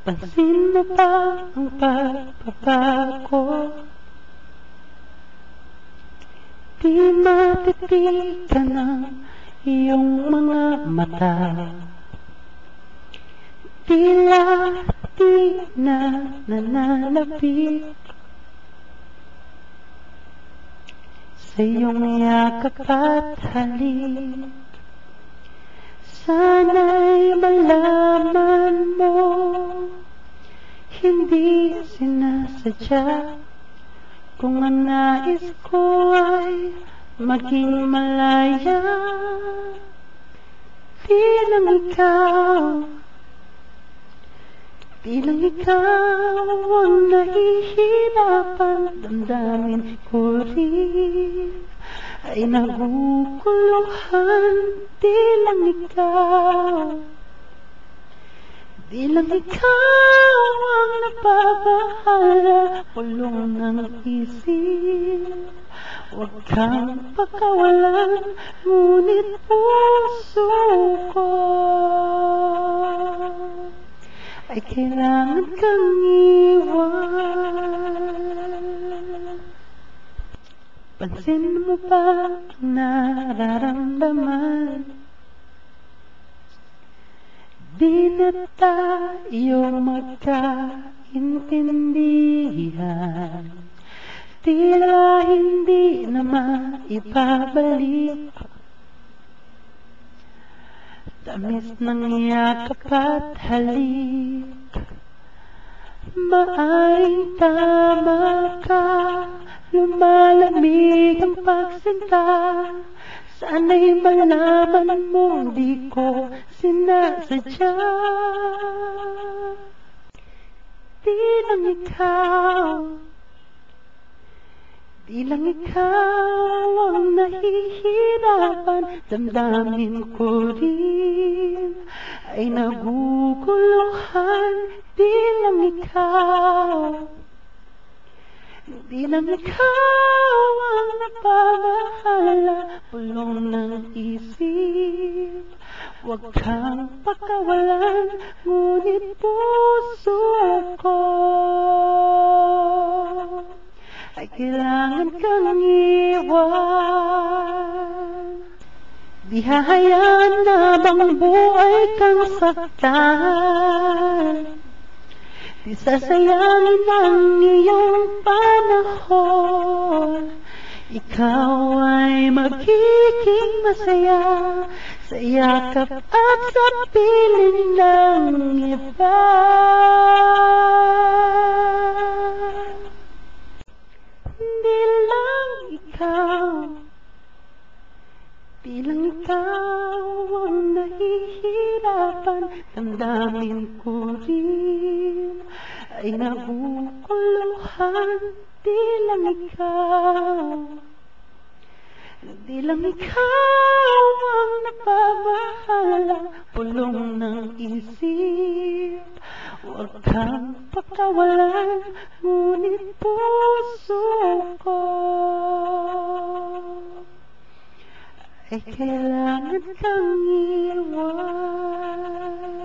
Pansin mo ba ang pagbabago? Di matitigan ng iyong mga mata. Tila di na nananabik sa iyong yakap at halik. Sana'y malaman mo, hindi sinasadya. Kung ang nais ko ay maging malaya, bilang ikaw ang nahihirapan. Damdamin ko rin ay naguguluhan. Bilang ikaw ang napapahala, pulong ng isip. Huwag kang pakawalan, ngunit puso ko ay kailangan kang iwan. Pansin mo ba ang nararamdaman? Di na tayo magkaintindihan. Tila hindi na maibabalik tamis ng yakap at halik. Maaring tama ka, lumalamig ang pagsinta. Sana'y malaman mong di ko sinasadya. Di lang ikaw ang nahihirapan. Damdamin ko rin ay naguguluhan. Di lang ikaw ang napamahala, pulong ng isip. Huwag kang pakawalan, ngunit puso ko ay kailangan kang iwan. Di hahayaan na bang buhay kang saktan. Di sasayangin ang iyong panahon. Ikaw ay magiging masaya sa yakap at sa piling ng iba. Di lang ikaw ang nahihirapan. Damdamin ko rin ay naguguluhan. Di lang ikaw ang napamahala, pulong ng isip. Huwag kang pakawalan, ngunit puso ko ay kailangan kang iwan.